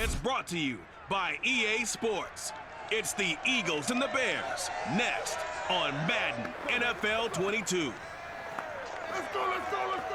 It's brought to you by EA Sports. It's the Eagles and the Bears next on Madden NFL 22. Let's go, let's go, let's go!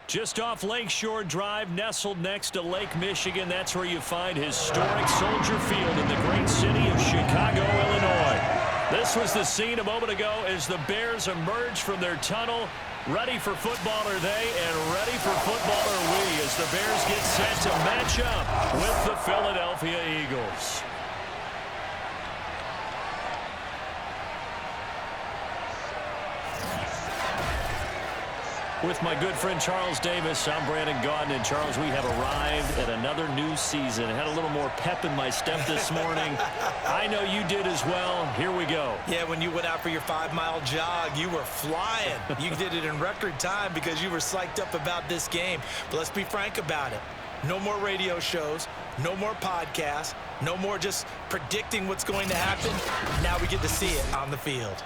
Just off Lakeshore Drive, nestled next to Lake Michigan. That's where you find historic Soldier Field in the great city of Chicago, Illinois. This was the scene a moment ago as the Bears emerged from their tunnel. Ready for football are they, and ready for football are we as the Bears get set to match up with the Philadelphia Eagles. With my good friend Charles Davis, I'm Brandon Gaudin. And Charles, we have arrived at another new season. I had a little more pep in my step this morning. I know you did as well. Here we go. Yeah, when you went out for your 5-mile jog, you were flying. You did it in record time because you were psyched up about this game. But let's be frank about it. No more radio shows, no more podcasts, no more just predicting what's going to happen. Now we get to see it on the field.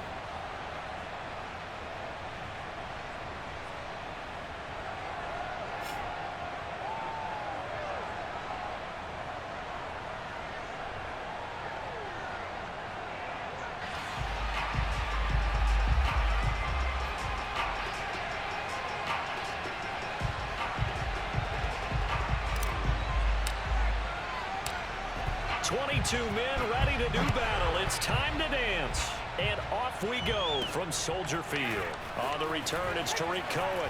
Men ready to do battle. It's time to dance. And off we go from Soldier Field. On the return, it's Tariq Cohen.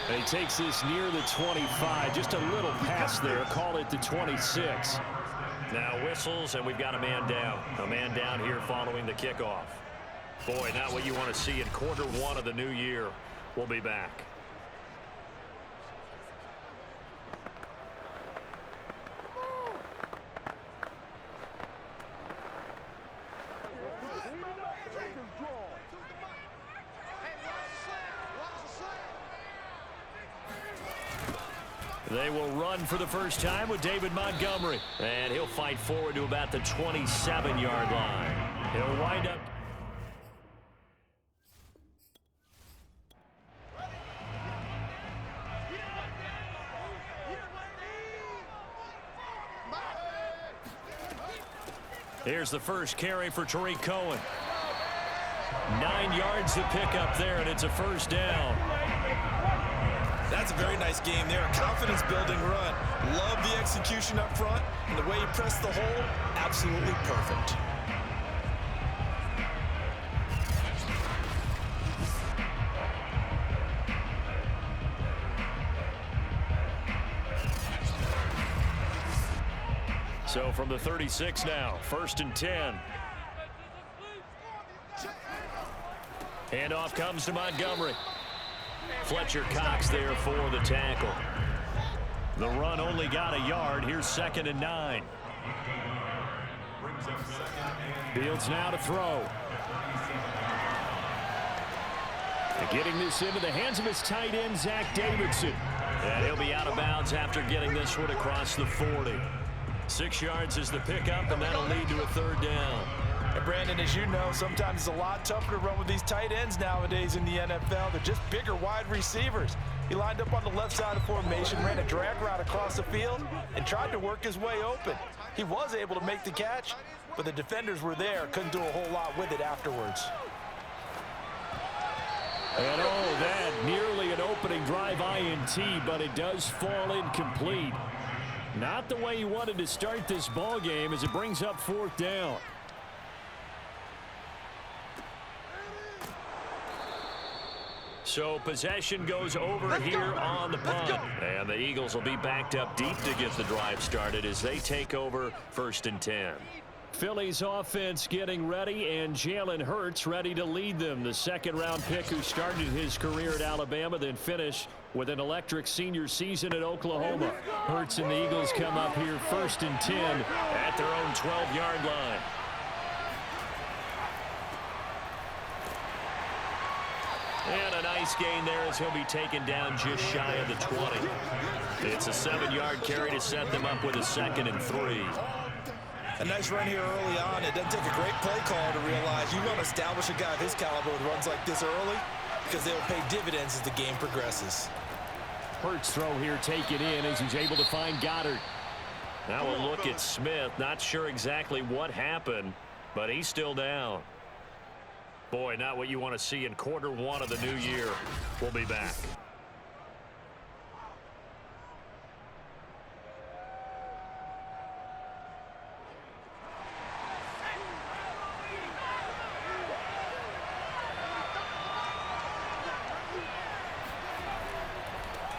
And he takes this near the 25. Just a little pass there. Call it the 26. Now whistles, and we've got a man down. A man down here following the kickoff. Boy, not what you want to see in quarter one of the new year. We'll be back. They will run for the first time with David Montgomery. And he'll fight forward to about the 27-yard line. He'll wind up. Here's the first carry for Tariq Cohen. 9 yards to pick up there, and it's a first down. That's a very nice game there. A confidence-building run. Love the execution up front. And the way you press the hole, absolutely perfect. So from the 36 now, 1st and 10. Handoff comes to Montgomery. Fletcher Cox there for the tackle. The run only got a yard. Here's 2nd and 9. Fields now to throw. Getting this into the hands of his tight end, Zach Davidson. And he'll be out of bounds after getting this one across the 40. 6 yards is the pickup, and that'll lead to a 3rd down. And Brandon, as you know, sometimes it's a lot tougher to run with these tight ends nowadays in the NFL. They're just bigger wide receivers. He lined up on the left side of formation, ran a drag route across the field, and tried to work his way open. He was able to make the catch, but the defenders were there, couldn't do a whole lot with it afterwards. And oh, that nearly an opening drive INT, but it does fall incomplete. Not the way he wanted to start this ball game as it brings up 4th down. So possession goes over here on the punt. And the Eagles will be backed up deep to get the drive started as they take over 1st and 10. Philly's offense getting ready, and Jalen Hurts ready to lead them. The 2nd-round pick who started his career at Alabama, then finished with an electric senior season at Oklahoma. Hurts and the Eagles come up here 1st and 10 at their own 12-yard line. And a nice gain there as he'll be taken down just shy of the 20. It's a 7-yard carry to set them up with a 2nd and 3. A nice run here early on. It doesn't take a great play call to realize you want to establish a guy of his caliber with runs like this early because they will pay dividends as the game progresses. Hurts throw here, take it in as he's able to find Goddard. Now we'll look at Smith. Not sure exactly what happened, but he's still down. Boy, not what you want to see in quarter one of the new year. We'll be back.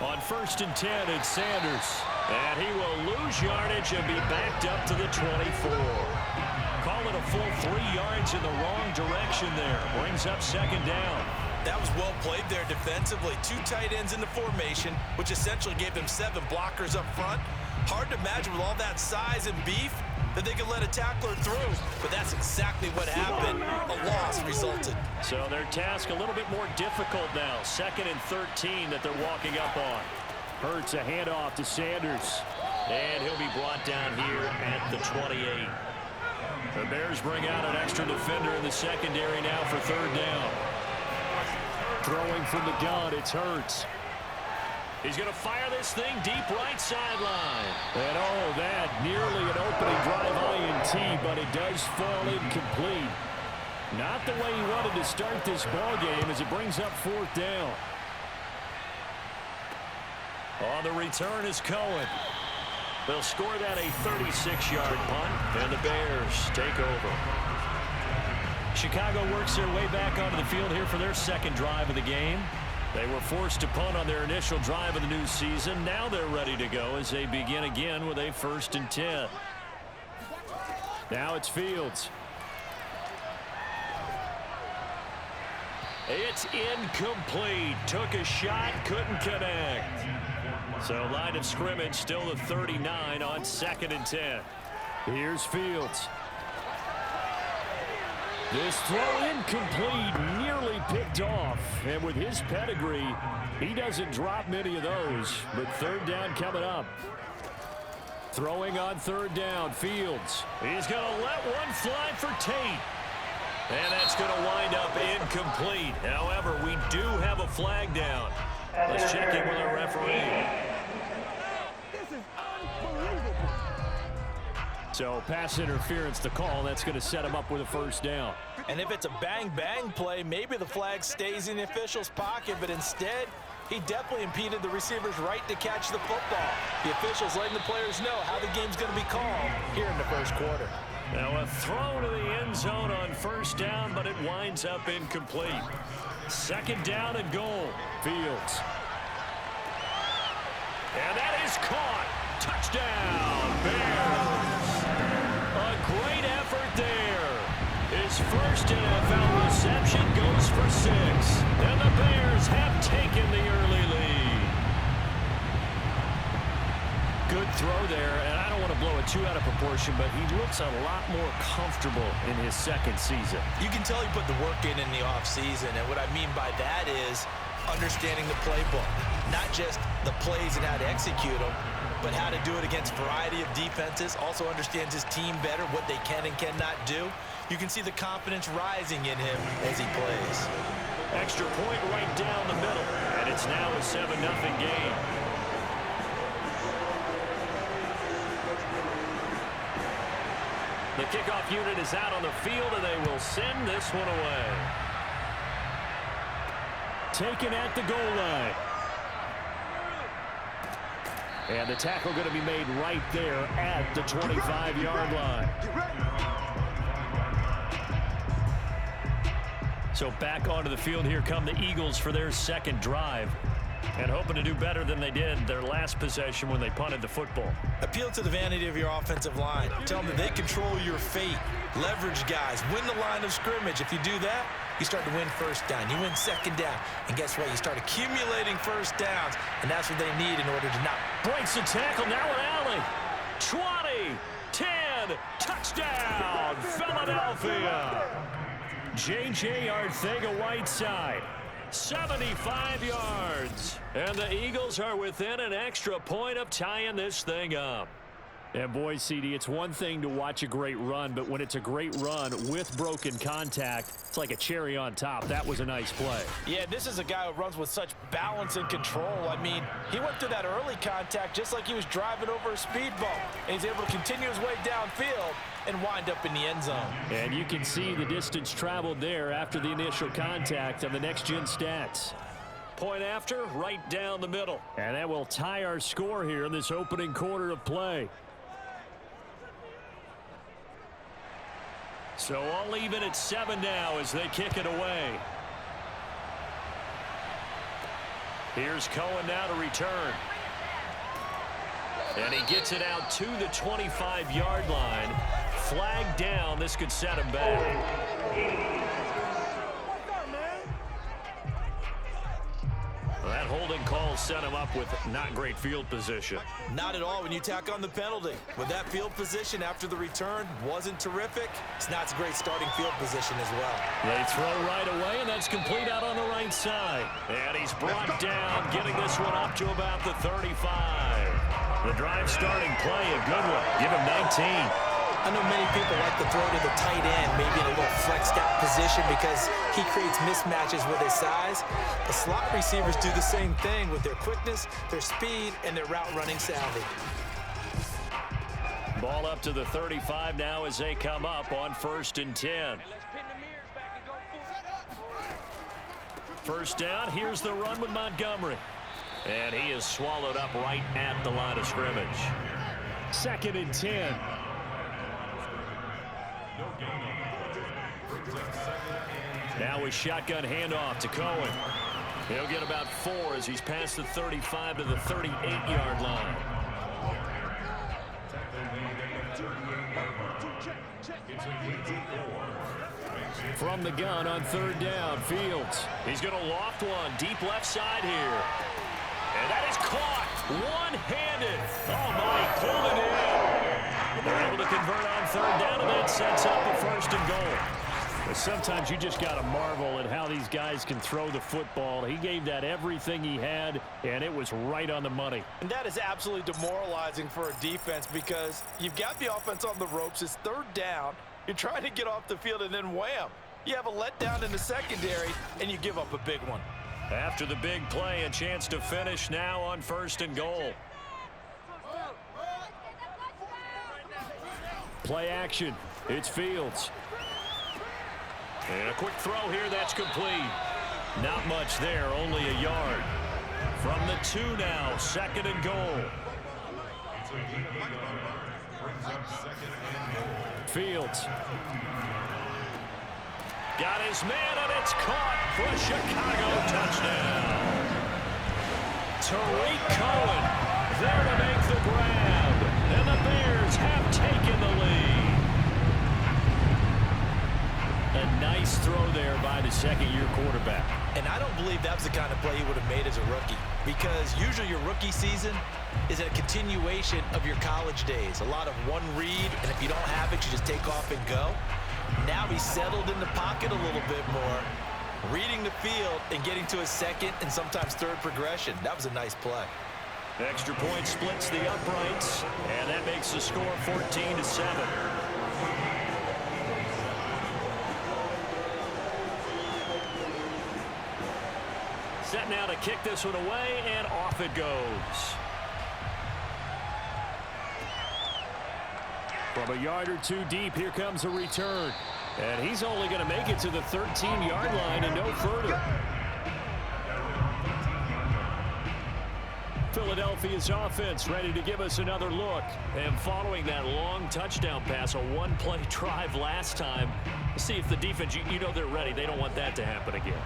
On 1st and 10, it's Sanders. And he will lose yardage and be backed up to the 24. Call it a full 3 yards in the wrong direction there. Brings up 2nd down. That was well played there defensively. 2 tight ends in the formation, which essentially gave them 7 blockers up front. Hard to imagine with all that size and beef that they could let a tackler through, but that's exactly what happened. A loss resulted. So their task a little bit more difficult now. 2nd and 13 that they're walking up on. Hurts a handoff to Sanders, and he'll be brought down here at the 28. The Bears bring out an extra defender in the secondary now for 3rd down. Throwing from the gun, it's Hurts. He's going to fire this thing deep right sideline. And oh, that nearly an opening drive INT, but it does fall incomplete. Not the way he wanted to start this ball game as it brings up 4th down. On the return is Cohen. They'll score that a 36-yard punt, and the Bears take over. Chicago works their way back onto the field here for their 2nd drive of the game. They were forced to punt on their initial drive of the new season. Now they're ready to go as they begin again with a 1st and 10. Now it's Fields. It's incomplete. Took a shot, couldn't connect. So line of scrimmage still the 39 on 2nd and 10. Here's Fields. This throw incomplete, nearly picked off. And with his pedigree, he doesn't drop many of those. But 3rd down coming up. Throwing on 3rd down, Fields. He's going to let one fly for Tate. And that's going to wind up incomplete. However, we do have a flag down. Let's check in with our referee. This is unbelievable. So pass interference to call. That's going to set him up with a 1st down. And if it's a bang-bang play, maybe the flag stays in the official's pocket, but instead, he definitely impeded the receiver's right to catch the football. The officials letting the players know how the game's going to be called here in the 1st quarter. Now a throw to the end zone on 1st down, but it winds up incomplete. 2nd down and goal. Fields. And that is caught. Touchdown, Bears. A great effort there. His 1st NFL reception goes for 6. And the Bears have taken the early lead. Good throw there, and I don't want to blow it too out of proportion, but he looks a lot more comfortable in his 2nd season. You can tell he put the work in the offseason, and what I mean by that is understanding the playbook. Not just the plays and how to execute them, but how to do it against a variety of defenses. Also understands his team better, what they can and cannot do. You can see the confidence rising in him as he plays. Extra point right down the middle, and it's now a 7-0 game. The kickoff unit is out on the field, and they will send this one away. Taken at the goal line. And the tackle going to be made right there at the 25-yard line. So back onto the field, here come the Eagles for their 2nd drive. And hoping to do better than they did their last possession when they punted the football. Appeal to the vanity of your offensive line. Tell them that they control your fate. Leverage guys. Win the line of scrimmage. If you do that, you start to win 1st down. You win 2nd down. And guess what? You start accumulating 1st downs. And that's what they need in order to not. Breaks the tackle. Now an alley. 20, 10, touchdown, Philadelphia. J.J. Arcega-Whiteside. 75 yards. And the Eagles are within an extra point of tying this thing up. And boy, CD, it's one thing to watch a great run, but when it's a great run with broken contact, it's like a cherry on top. That was a nice play. Yeah, this is a guy who runs with such balance and control. I mean, he went through that early contact just like he was driving over a speed bump. And he's able to continue his way downfield and wind up in the end zone. And you can see the distance traveled there after the initial contact on the next-gen stats. Point after, right down the middle. And that will tie our score here in this opening quarter of play. So all even at 7 now as they kick it away. Here's Cohen now to return. And he gets it out to the 25-yard line. Flag down. This could set him back. That holding call set him up with not great field position. Not at all when you tack on the penalty. With that field position after the return wasn't terrific. It's not a great starting field position as well. They throw right away, and that's complete out on the right side. And he's brought down, getting this one up to about the 35. The drive starting play, a good one. Give him 19. I know many people like to throw to the tight end, maybe in a little flexed out position because he creates mismatches with his size. The slot receivers do the same thing with their quickness, their speed, and their route running savvy. Ball up to the 35 now as they come up on 1st and 10. First down, here's the run with Montgomery. And he is swallowed up right at the line of scrimmage. 2nd and 10. Now a shotgun handoff to Cohen. He'll get about 4 as he's past the 35 to the 38-yard line. From the gun on 3rd down, Fields. He's going to loft one deep left side here. And that is caught one-handed. Oh, my, pulled it in. They're able to convert on 3rd down, and that sets up a 1st and goal. But sometimes you just got to marvel at how these guys can throw the football. He gave that everything he had, and it was right on the money. And that is absolutely demoralizing for a defense because you've got the offense on the ropes. It's 3rd down. You're trying to get off the field, and then wham. You have a letdown in the secondary, and you give up a big one. After the big play, a chance to finish now on 1st and goal. Play action. It's Fields. And a quick throw here, that's complete. Not much there, only a yard. From the 2 now, 2nd and goal. Fields. Got his man, and it's caught for a Chicago touchdown. Tariq Cohen there to make the grab. And the Bears have taken the lead. A nice throw there by the 2nd-year quarterback. And I don't believe that was the kind of play he would have made as a rookie because usually your rookie season is a continuation of your college days. A lot of one read, and if you don't have it, you just take off and go. Now he's settled in the pocket a little bit more, reading the field and getting to his 2nd and sometimes 3rd progression. That was a nice play. Extra point splits the uprights, and that makes the score 14-7. Set now to kick this one away, and off it goes. From a yard or 2 deep, here comes a return. And he's only going to make it to the 13-yard line and no further. Philadelphia's offense ready to give us another look. And following that long touchdown pass, a one-play drive last time, see if the defense, you know they're ready. They don't want that to happen again.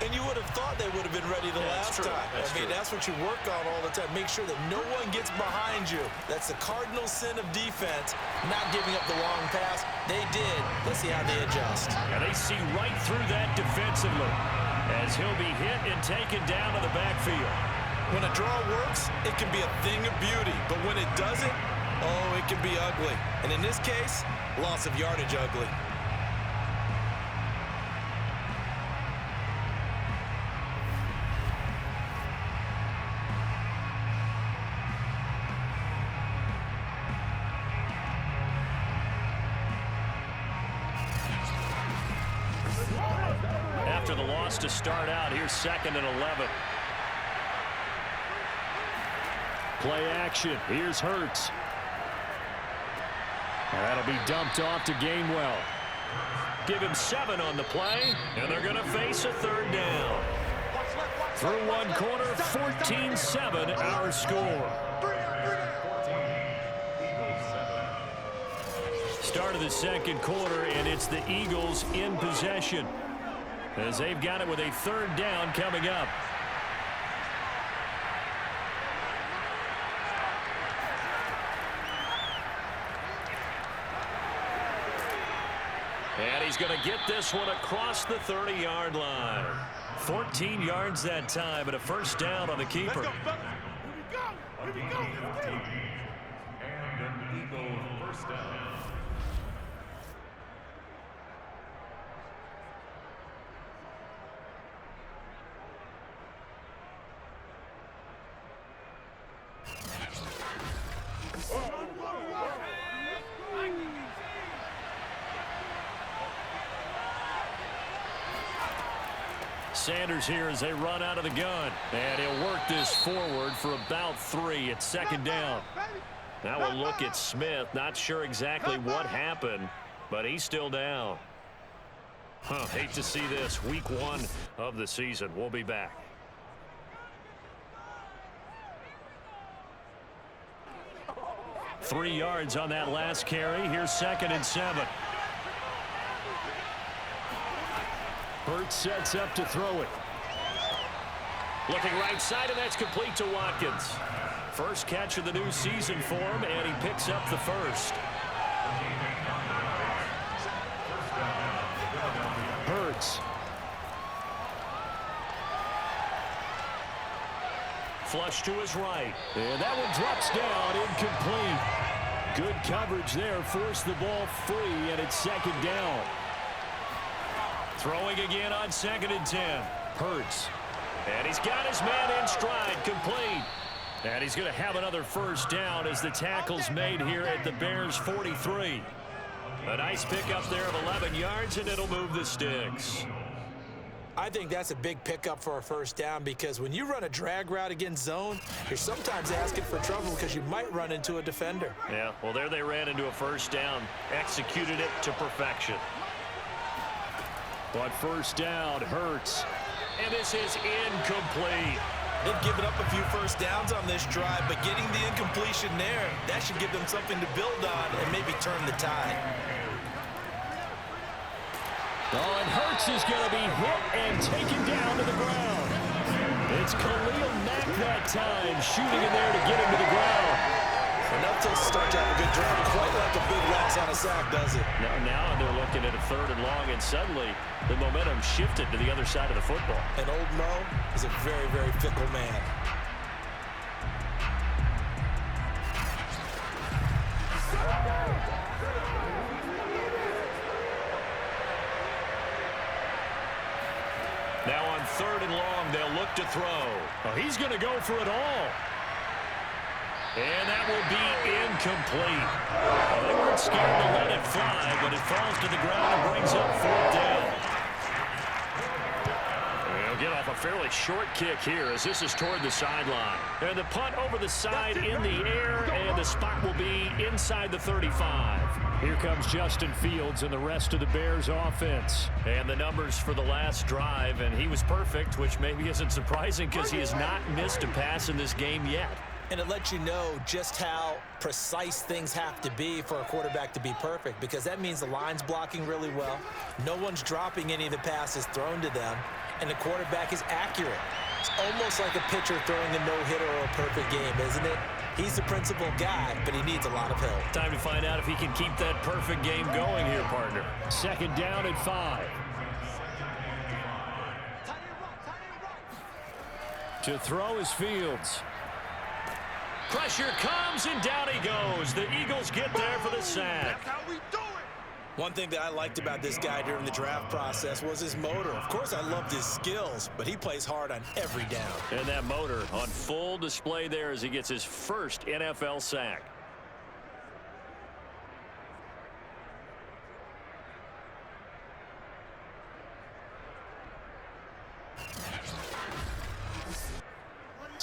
And you would have thought they would have been ready the last time. That's what you work on all the time. Make sure that no one gets behind you. That's the cardinal sin of defense, not giving up the long pass. They did. Let's see how they adjust. And they see right through that defensively as he'll be hit and taken down to the backfield. When a draw works, it can be a thing of beauty. But when it doesn't, oh, it can be ugly. And in this case, loss of yardage ugly. after the loss to start out. Here's 2nd and 11. Play action. Here's Hurts. That'll be dumped off to Gainwell. Give him 7 on the play, and they're going to face a 3rd down. Through one quarter, 14-7 our score. Start of the 2nd quarter, and it's the Eagles in possession as they've got it with a 3rd down coming up. And he's going to get this one across the 30-yard line. 14 yards that time, and a 1st down on the keeper. Let's go, Here we go. And an Eagle 1st down. Sanders here as they run out of the gun. And he'll work this forward for about 3. It's 2nd down. Now we'll look at Smith. Not sure exactly what happened, but he's still down. Hate to see this. Week 1 of the season. We'll be back. Three yards on that last carry. Here's 2nd and 7. Hurts sets up to throw it. Looking right side, and that's complete to Watkins. First catch of the new season for him, and he picks up the 1st. Hurts. Flush to his right. And that one drops down, incomplete. Good coverage there, forced the ball free, and it's 2nd down. Throwing again on 2nd and 10. Hurts. And he's got his man in stride, complete. And he's going to have another 1st down as the tackle's made here at the Bears' 43. A nice pickup there of 11 yards, and it'll move the sticks. I think that's a big pickup for a 1st down because when you run a drag route against zone, you're sometimes asking for trouble because you might run into a defender. Yeah, well, there they ran into a 1st down, executed it to perfection. But 1st down, Hurts. And this is incomplete. They've given up a few 1st downs on this drive, but getting the incompletion there, that should give them something to build on and maybe turn the tide. Oh, and Hurts is going to be hit and taken down to the ground. It's Khalil Mack that time, shooting in there to get him to the ground. Enough to start to have a good drive, quite like a big loss on a sack, does it? Now they're looking at a 3rd and long, and suddenly the momentum shifted to the other side of the football. And old Mo is a very, very fickle man. Now on 3rd and long, they'll look to throw. Oh, he's going to go for it all. And that will be incomplete. Well, they weren't scared to let it fly, but it falls to the ground and brings up 4th down. They'll get off a fairly short kick here as this is toward the sideline. And the punt over the side in the air, and the spot will be inside the 35. Here comes Justin Fields and the rest of the Bears offense. And the numbers for the last drive, and he was perfect, which maybe isn't surprising because he has not missed a pass in this game yet. And it lets you know just how precise things have to be for a quarterback to be perfect, because that means the line's blocking really well. No one's dropping any of the passes thrown to them, and the quarterback is accurate. It's almost like a pitcher throwing a no-hitter or a perfect game, isn't it? He's the principal guy, but he needs a lot of help. Time to find out if he can keep that perfect game going here, partner. 2nd down and 5. To throw is Fields. Pressure comes, and down he goes. The Eagles get there for the sack. That's how we do it. One thing that I liked about this guy during the draft process was his motor. Of course, I loved his skills, but he plays hard on every down. And that motor on full display there as he gets his first NFL sack.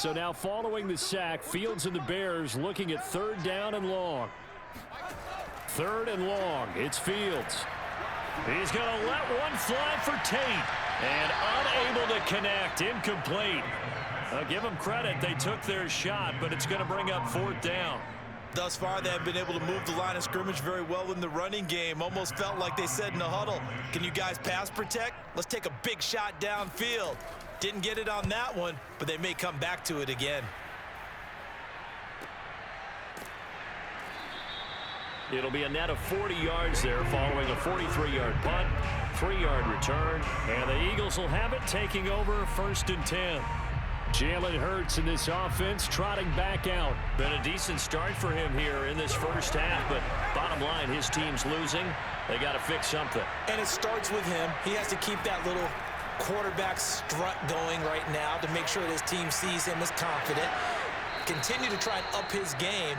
So now following the sack, Fields and the Bears looking at 3rd down and long. 3rd and long. It's Fields. He's going to let one fly for Tate. And unable to connect. Incomplete. Give them credit. They took their shot, but it's going to bring up 4th down. Thus far, they have been able to move the line of scrimmage very well in the running game. Almost felt like they said in the huddle, can you guys pass protect? Let's take a big shot downfield. Didn't get it on that one, but they may come back to it again. It'll be a net of 40 yards there following a 43-yard punt, 3-yard return, and the Eagles will have it taking over 1st and 10. Jalen Hurts in this offense trotting back out. Been a decent start for him here in this first half, but bottom line, his team's losing. They got to fix something. And it starts with him. He has to keep that little quarterback strut going right now to make sure that his team sees him as confident. Continue to try and up his game,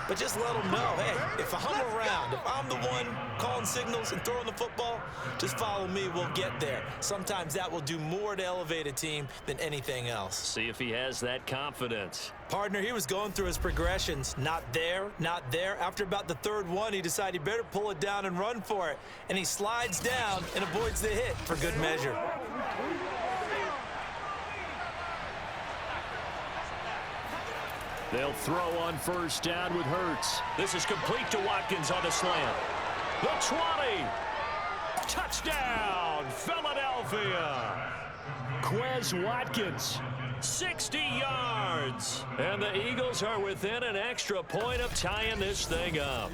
but just let him know, hey, if I'm around, if I'm the one calling signals and throwing the football, just follow me, we'll get there. Sometimes that will do more to elevate a team than anything else. See if he has that confidence. Partner, he was going through his progressions. Not there, not there. After about the 3rd one, he decided he better pull it down and run for it. And he slides down and avoids the hit for good measure. They'll throw on 1st down with Hurts. This is complete to Watkins on the slant. The 20. Touchdown, Philadelphia. Quez Watkins, 60 yards. And the Eagles are within an extra point of tying this thing up.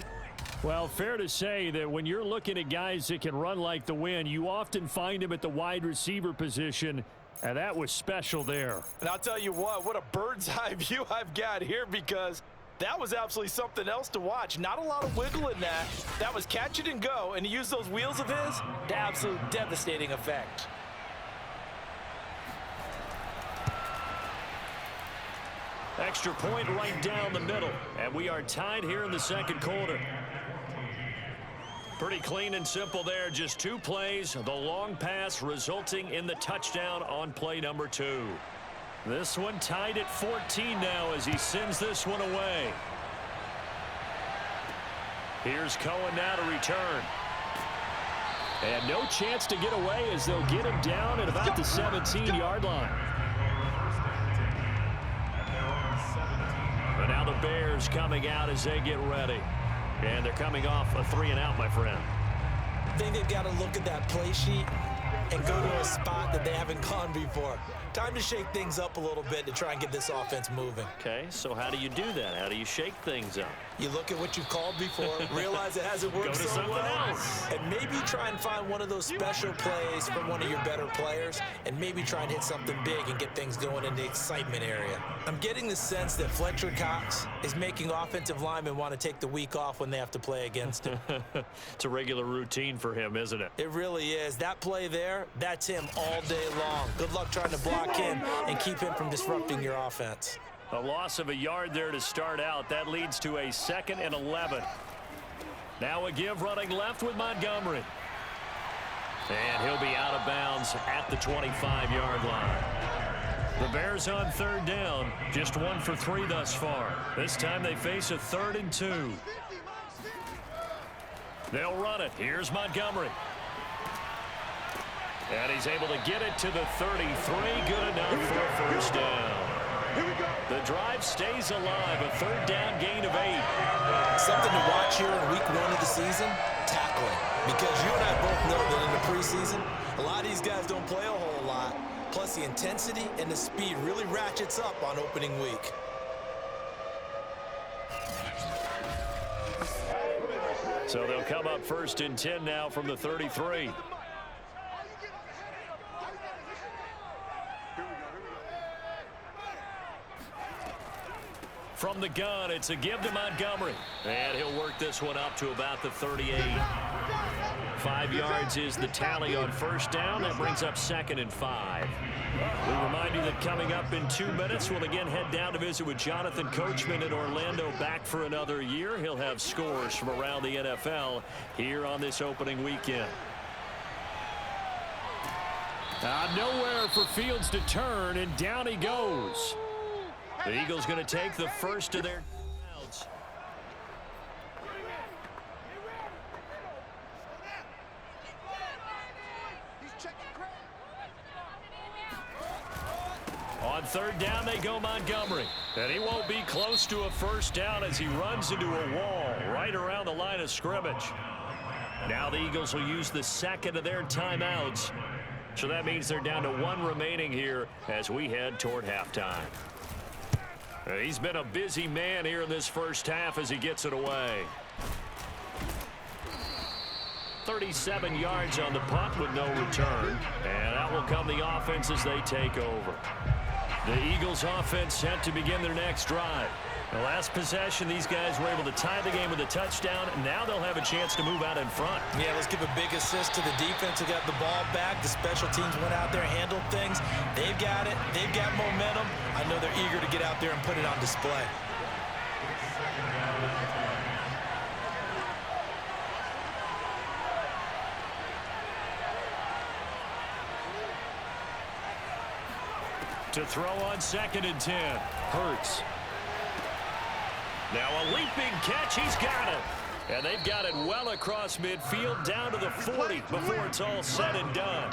Well, fair to say that when you're looking at guys that can run like the wind, you often find them at the wide receiver position. And that was special there. And I'll tell you what a bird's eye view I've got here, because that was absolutely something else to watch. Not a lot of wiggle in that. That was catch it and go, and he used those wheels of his to absolute devastating effect. Extra point right down the middle. And we are tied here in the 2nd quarter. Pretty clean and simple there. Just 2 plays. The long pass resulting in the touchdown on play number 2. This one tied at 14 now as he sends this one away. Here's Cohen now to return. And no chance to get away as they'll get him down at about the 17-yard line. But now the Bears coming out as they get ready. And they're coming off a 3-and-out, my friend. I think they've got to look at that play sheet and go to a spot that they haven't gone before. Time to shake things up a little bit to try and get this offense moving. Okay, so how do you do that? How do you shake things up? You look at what you've called before, realize it hasn't worked so well, else. and maybe try and find one of those special plays from one of your better players, and maybe try and hit something big and get things going in the excitement area. I'm getting the sense that Fletcher Cox is making offensive linemen want to take the week off when they have to play against him. It's a regular routine for him, isn't it? It really is. That play there, that's him all day long. Good luck trying to block him and keep him from disrupting your offense. A loss of a yard there to start out. That leads to a 2nd and 11. Now a give running left with Montgomery. And he'll be out of bounds at the 25-yard line. The Bears on 3rd down. Just 1 for 3 thus far. This time they face a 3rd and 2. They'll run it. Here's Montgomery. And he's able to get it to the 33. Good enough for a 1st down. The drive stays alive. A 3rd down gain of 8. Something to watch here in week 1 of the season, tackling. Because you and I both know that in the preseason, a lot of these guys don't play a whole lot. Plus the intensity and the speed really ratchets up on opening week. So they'll come up 1st and 10 now from the 33. From the gun, it's a give to Montgomery. And he'll work this one up to about the 38. 5 yards is the tally on 1st down. That brings up 2nd and 5. We remind you that coming up in 2 minutes, we'll again head down to visit with Jonathan Coachman in Orlando, back for another year. He'll have scores from around the NFL here on this opening weekend. Nowhere for Fields to turn, and down he goes. The Eagles going to take the first of their outs. On third down, they go Montgomery. And he won't be close to a first down as he runs into a wall right around the line of scrimmage. Now the Eagles will use the second of their timeouts. So that means they're down to one remaining here as we head toward halftime. He's been a busy man here in this first half as he gets it away. 37 yards on the punt with no return. And that will come the offense as they take over. The Eagles offense set to begin their next drive. The last possession, these guys were able to tie the game with a touchdown. Now they'll have a chance to move out in front. Yeah, let's give a big assist to the defense who got the ball back. The special teams went out there, handled things. They've got it. They've got momentum. I know they're eager to get out there and put it on display. To throw on 2nd and 10. Hurts. Now a leaping catch. He's got it. And they've got it well across midfield down to the 40 before it's all said and done.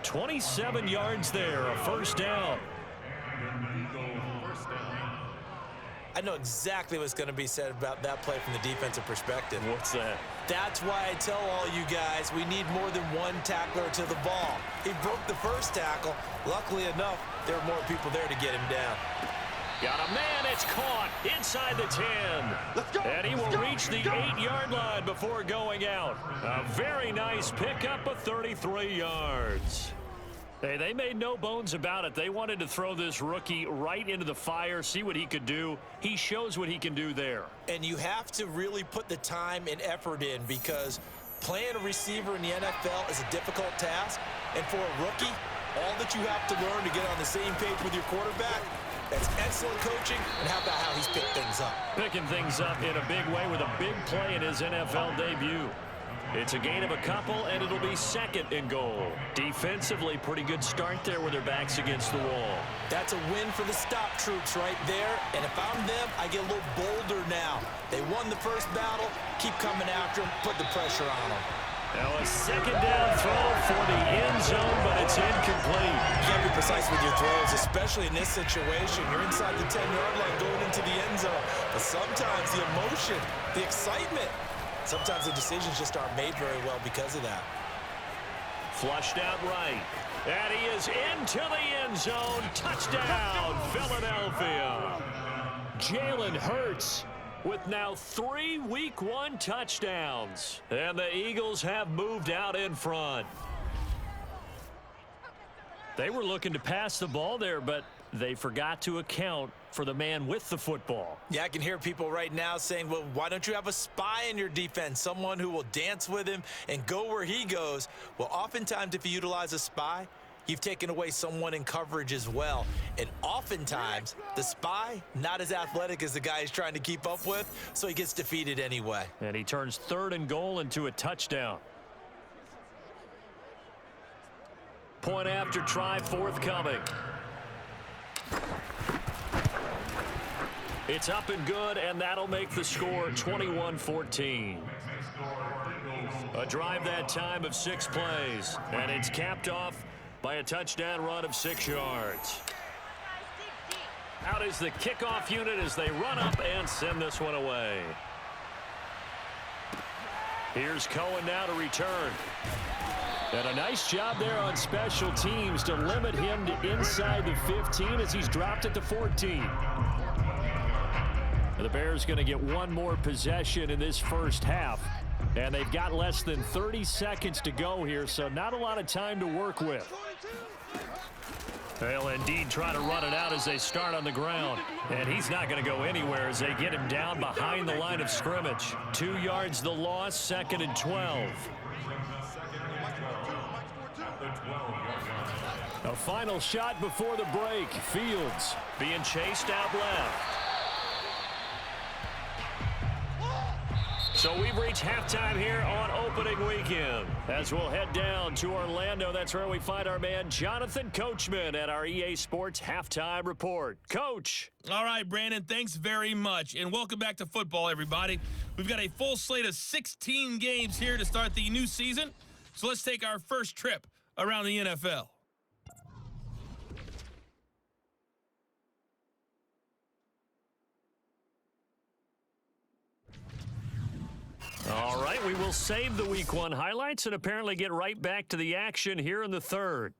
27 yards there, a first down. I know exactly what's going to be said about that play from the defensive perspective. What's that? That's why I tell all you guys we need more than one tackler to the ball. He broke the first tackle. Luckily enough, there are more people there to get him down. Got a man, it's caught inside the 10. Let's go. And he will reach the 8-yard line before going out. A very nice pickup of 33 yards. Hey, they made no bones about it. They wanted to throw this rookie right into the fire, see what he could do. He shows what he can do there. And you have to really put the time and effort in because playing a receiver in the NFL is a difficult task. And for a rookie, all that you have to learn to get on the same page with your quarterback, that's excellent coaching. And how about how he's picked things up? Picking things up in a big way with a big play in his NFL debut. It's a gain of a couple, and it'll be 2nd and goal. Defensively, pretty good start there with their backs against the wall. That's a win for the stop troops right there. And if I'm them, I get a little bolder now. They won the first battle. Keep coming after them. Put the pressure on them. Now a 2nd down throw for the end zone, but it's incomplete. You can't be precise with your throws, especially in this situation. You're inside the 10-yard line going into the end zone. But sometimes the emotion, the excitement, sometimes the decisions just aren't made very well because of that. Flushed out right. And he is into the end zone. Touchdown, Philadelphia. Jalen Hurts with now 3 Week 1 touchdowns. And the Eagles have moved out in front. They were looking to pass the ball there, but they forgot to account for the man with the football. Yeah, I can hear people right now saying, well, why don't you have a spy in your defense, someone who will dance with him and go where he goes? Well, oftentimes if you utilize a spy, you've taken away someone in coverage as well. And oftentimes, the spy, not as athletic as the guy he's trying to keep up with, so he gets defeated anyway. And he turns 3rd and goal into a touchdown. Point after try forthcoming. It's up and good, and that'll make the score 21-14. A drive that time of 6 plays, and it's capped off by a touchdown run of 6 yards. Out is the kickoff unit as they run up and send this one away. Here's Cohen now to return. And a nice job there on special teams to limit him to inside the 15 as he's dropped at the 14. The Bears going to get one more possession in this first half. And they've got less than 30 seconds to go here, so not a lot of time to work with. They'll indeed try to run it out as they start on the ground. And he's not going to go anywhere as they get him down behind the line of scrimmage. 2 yards the loss, 2nd and 12. A final shot before the break. Fields being chased out left. So we've reached halftime here on opening weekend. As we'll head down to Orlando, that's where we find our man Jonathan Coachman at our EA Sports Halftime Report. Coach. All right, Brandon, thanks very much. And welcome back to football, everybody. We've got a full slate of 16 games here to start the new season. So let's take our first trip around the NFL. All right, we will save the Week 1 highlights and apparently get right back to the action here in the third.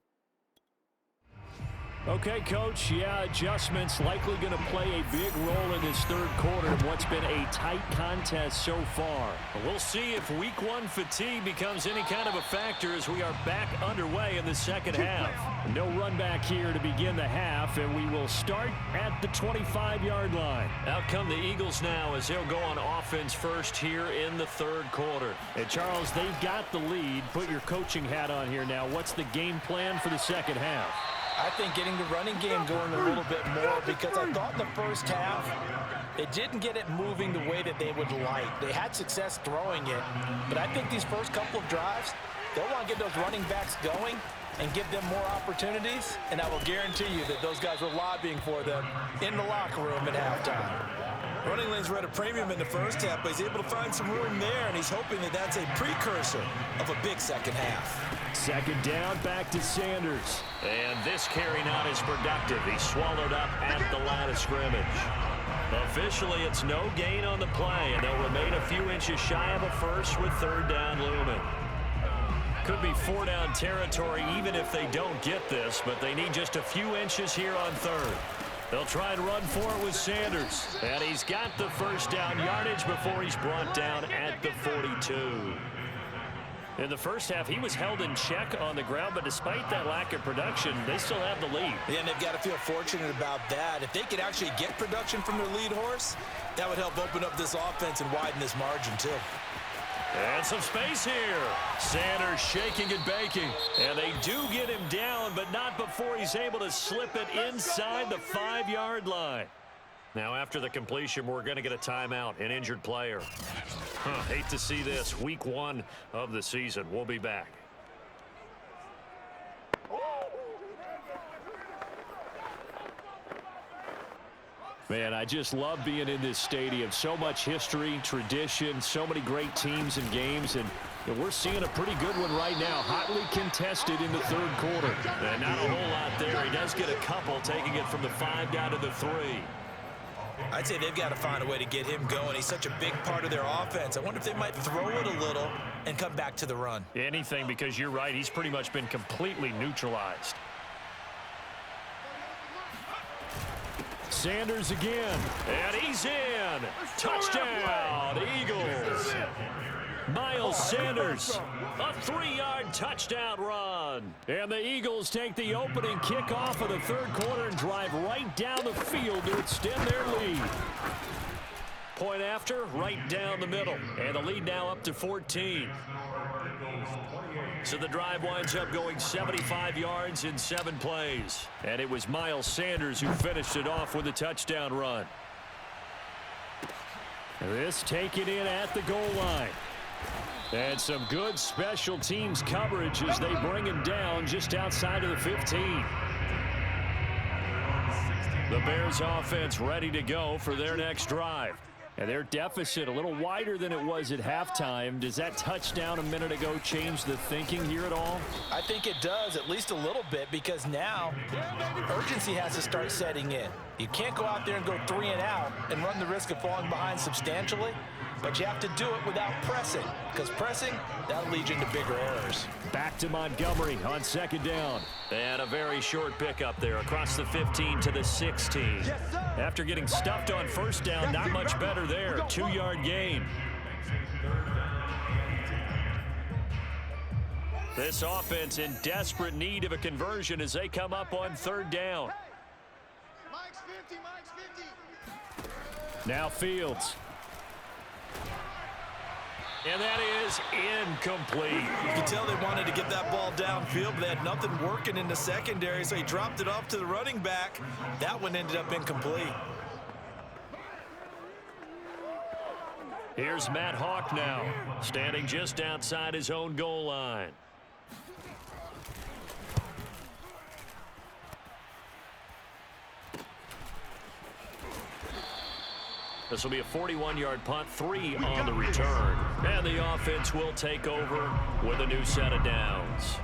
Okay, Coach, adjustments likely going to play a big role in this third quarter in what's been a tight contest so far. We'll see if Week 1 fatigue becomes any kind of a factor as we are back underway in the second half. No run back here to begin the half, and we will start at the 25-yard line. Out come the Eagles now as they'll go on offense first here in the third quarter. And, Charles, they've got the lead. Put your coaching hat on here now. What's the game plan for the second half? I think getting the running game going a little bit more, because I thought in the first half they didn't get it moving the way that they would like. They had success throwing it, but I think these first couple of drives, they'll want to get those running backs going and give them more opportunities, and I will guarantee you that those guys were lobbying for them in the locker room at halftime. Running lanes were at a premium in the first half, but he's able to find some room there, and he's hoping that that's a precursor of a big second half. Second down, back to Sanders. And this carry not as productive. He's swallowed up at the line of scrimmage. Officially, it's no gain on the play, and they'll remain a few inches shy of a first with third down looming. Could be four-down territory even if they don't get this, but they need just a few inches here on third. They'll try and run for it with Sanders. And he's got the first down yardage before he's brought down at the 42. In the first half, he was held in check on the ground, but despite that lack of production, they still have the lead. Yeah, and they've got to feel fortunate about that. If they could actually get production from their lead horse, that would help open up this offense and widen this margin, too. And some space here. Sanders shaking and baking. And they do get him down, but not before he's able to slip it inside the 5-yard line. Now, after the completion, we're going to get a timeout, an injured player. Hate to see this. Week 1 of the season. We'll be back. Man, I just love being in this stadium. So much history, tradition, so many great teams and games, and we're seeing a pretty good one right now. Hotly contested in the third quarter. And not a whole lot there. He does get a couple, taking it from the 5 down to the 3. I'd say they've got to find a way to get him going. He's such a big part of their offense. I wonder if they might throw it a little and come back to the run. Anything, because you're right. He's pretty much been completely neutralized. Sanders again, and he's in. Touchdown, Eagles. Miles Sanders, a 3-yard touchdown run. And the Eagles take the opening kickoff of the third quarter and drive right down the field to extend their lead. Point after, right down the middle. And the lead now up to 14. So the drive winds up going 75 yards in 7 plays. And it was Miles Sanders who finished it off with a touchdown run. This taken in at the goal line. And some good special teams coverage as they bring him down just outside of the 15. The Bears offense ready to go for their next drive. And their deficit a little wider than it was at halftime. Does that touchdown a minute ago change the thinking here at all? I think it does, at least a little bit, because now urgency has to start setting in. You can't go out there and go 3 and out and run the risk of falling behind substantially, but you have to do it without pressing, because pressing, that'll lead you into bigger errors. Back to Montgomery on second down. And a very short pickup there across the 15 to the 16. After getting stuffed on first down, not much better there. 2-yard gain. This offense in desperate need of a conversion as they come up on third down. Now Fields. And that is incomplete. You can tell they wanted to get that ball downfield, but they had nothing working in the secondary, so he dropped it off to the running back. That one ended up incomplete. Here's Matt Hawk now, standing just outside his own goal line. This will be a 41-yard punt, 3 on the return. And the offense will take over with a new set of downs.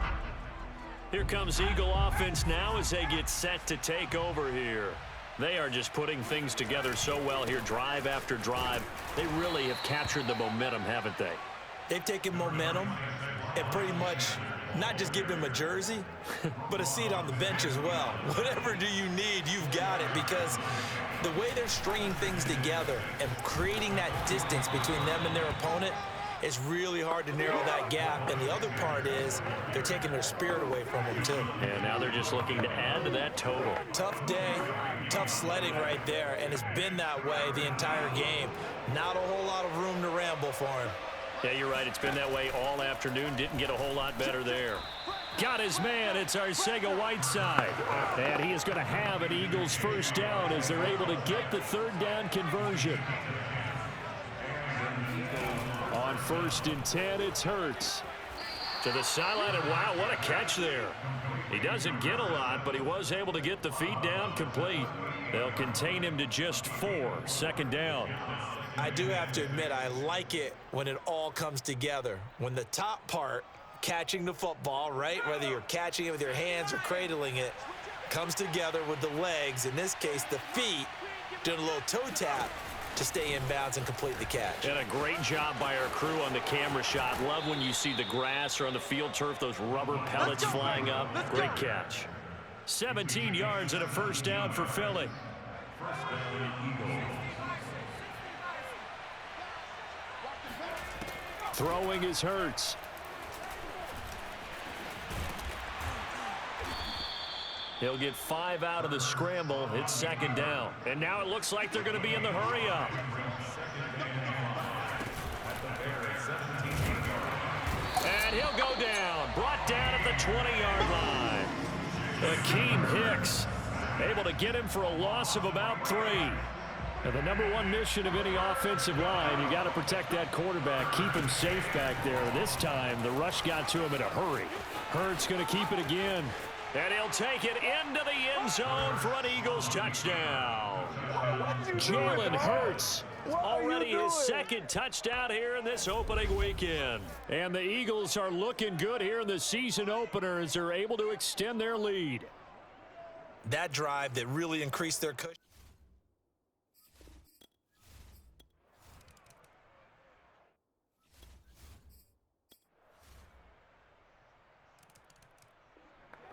Here comes Eagle offense now as they get set to take over here. They are just putting things together so well here, drive after drive. They really have captured the momentum, haven't they? They've taken momentum and pretty much not just given him a jersey, but a seat on the bench as well. Whatever do you need, you've got it, because the way they're stringing things together and creating that distance between them and their opponent, it's really hard to narrow that gap. And the other part is they're taking their spirit away from them, too. And now they're just looking to add to that total. Tough day, tough sledding right there, and it's been that way the entire game. Not a whole lot of room to ramble for him. Yeah, you're right. It's been that way all afternoon. Didn't get a whole lot better there. Got his man. It's Arcega-Whiteside. And he is going to have an Eagles first down as they're able to get the third down conversion. On 1st and 10, it's Hurts. To the sideline, and wow, what a catch there. He doesn't get a lot, but he was able to get the feet down complete. They'll contain him to just 4, 2nd down. I do have to admit, I like it when it all comes together. When the top part, catching the football, right, whether you're catching it with your hands or cradling it, comes together with the legs, in this case the feet, doing a little toe tap to stay in bounds and complete the catch. And a great job by our crew on the camera shot. Love when you see the grass or on the field turf, those rubber pellets flying up. Great catch. 17 yards and a first down for Philly. First down, Eagles. Throwing is Hurts. He'll get 5 out of the scramble. It's 2nd down. And now it looks like they're going to be in the hurry-up. And he'll go down. Brought down at the 20-yard line. Akeem Hicks able to get him for a loss of about 3. Now, the number one mission of any offensive line, you got to protect that quarterback, keep him safe back there. This time, the rush got to him in a hurry. Hurts going to keep it again. And he'll take it into the end zone for an Eagles touchdown. Jalen Hurts, already his 2nd touchdown here in this opening weekend. And the Eagles are looking good here in the season opener as they're able to extend their lead. That drive that really increased their cushion.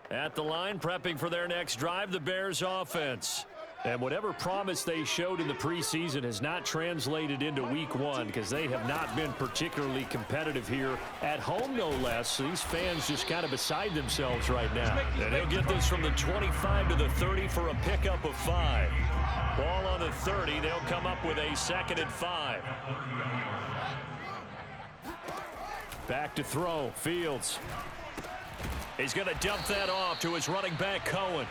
At the line, prepping for their next drive, the Bears offense. And whatever promise they showed in the preseason has not translated into week 1 because they have not been particularly competitive here at home, no less. These fans just kind of beside themselves right now. And he'll get this from the 25 to the 30 for a pickup of 5. Ball on the 30. They'll come up with a 2nd and 5. Back to throw. Fields. He's going to dump that off to his running back, Cohen.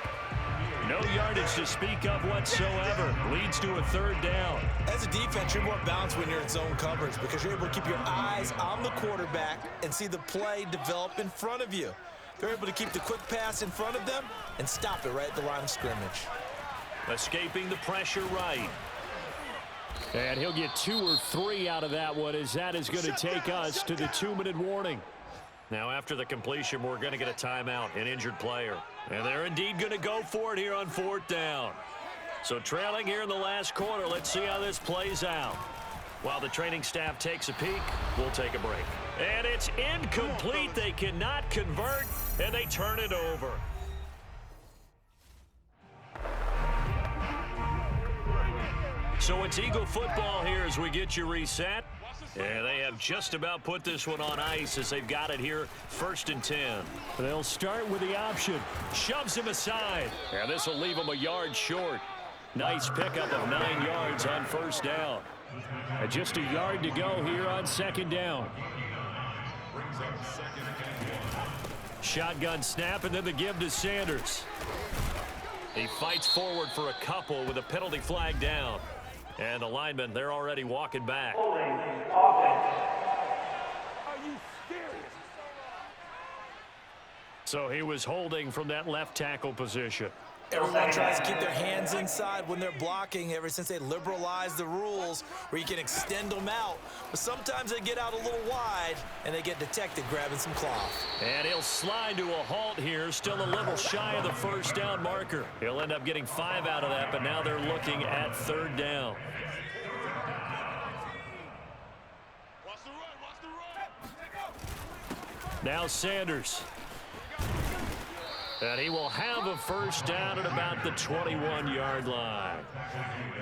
No yardage to speak of whatsoever. Leads to a 3rd down. As a defense, you're more balanced when you're in zone coverage because you're able to keep your eyes on the quarterback and see the play develop in front of you. They're able to keep the quick pass in front of them and stop it right at the line of scrimmage. Escaping the pressure right. And he'll get 2 or 3 out of that one as that is going to take us to the 2-minute warning. Now, after the completion, we're going to get a timeout, an injured player. And they're indeed going to go for it here on 4th down. So trailing here in the last quarter, let's see how this plays out. While the training staff takes a peek, we'll take a break. And it's incomplete. They cannot convert, and they turn it over. So it's Eagle football here as we get you reset. And they have just about put this one on ice as they've got it here, 1st and 10. They'll start with the option. Shoves him aside. And this will leave him a yard short. Nice pickup of 9 yards on 1st down. And just a yard to go here on 2nd down. Shotgun snap and then the give to Sanders. He fights forward for a couple with a penalty flag down. And the linemen, they're already walking back. So he was holding from that left tackle position. Everyone tries to keep their hands inside when they're blocking ever since they liberalized the rules where you can extend them out. But sometimes they get out a little wide and they get detected grabbing some cloth. And he'll slide to a halt here, still a little shy of the first down marker. He'll end up getting 5 out of that, but now they're looking at 3rd down. Now Sanders. And he will have a first down at about the 21-yard line.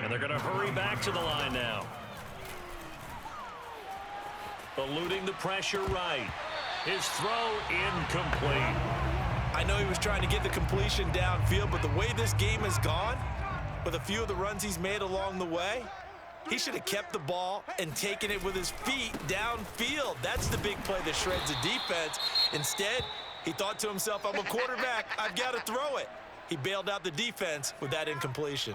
And they're going to hurry back to the line now. Eluding the pressure right. His throw incomplete. I know he was trying to get the completion downfield, but the way this game has gone, with a few of the runs he's made along the way, he should have kept the ball and taken it with his feet downfield. That's the big play that shreds the defense. Instead, he thought to himself, I'm a quarterback, I've got to throw it. He bailed out the defense with that incompletion.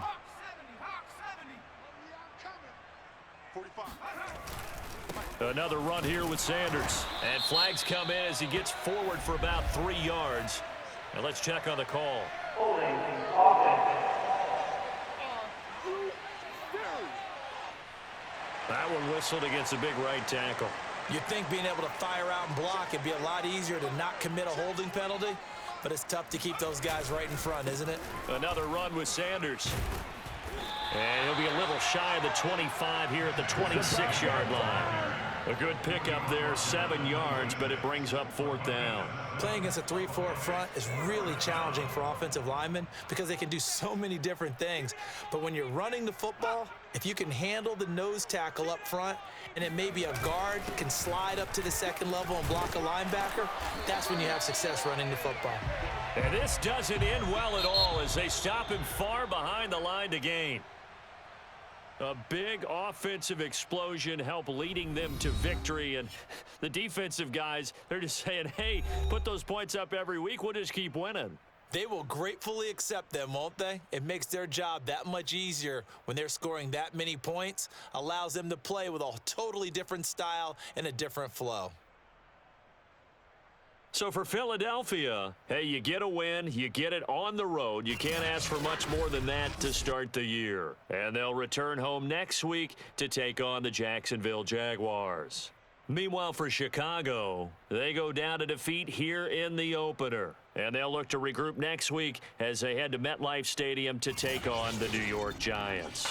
Another run here with Sanders. And flags come in as he gets forward for about 3 yards. And let's check on the call. That one whistled against a big right tackle. You'd think being able to fire out and block it'd be a lot easier to not commit a holding penalty, but it's tough to keep those guys right in front, isn't it? Another run with Sanders. And he'll be a little shy of the 25 here at the 26-yard line. A good pickup there, 7 yards, but it brings up 4th down. Playing against a 3-4 front is really challenging for offensive linemen because they can do so many different things. But when you're running the football, if you can handle the nose tackle up front and it may be a guard can slide up to the 2nd level and block a linebacker, that's when you have success running the football. And this doesn't end well at all as they stop him far behind the line to gain. A big offensive explosion helped leading them to victory. And the defensive guys, they're just saying, hey, put those points up every week. We'll just keep winning. They will gratefully accept them, won't they? It makes their job that much easier when they're scoring that many points. Allows them to play with a totally different style and a different flow. So for Philadelphia, hey, you get a win, you get it on the road. You can't ask for much more than that to start the year. And they'll return home next week to take on the Jacksonville Jaguars. Meanwhile, for Chicago, they go down to defeat here in the opener. And they'll look to regroup next week as they head to MetLife Stadium to take on the New York Giants.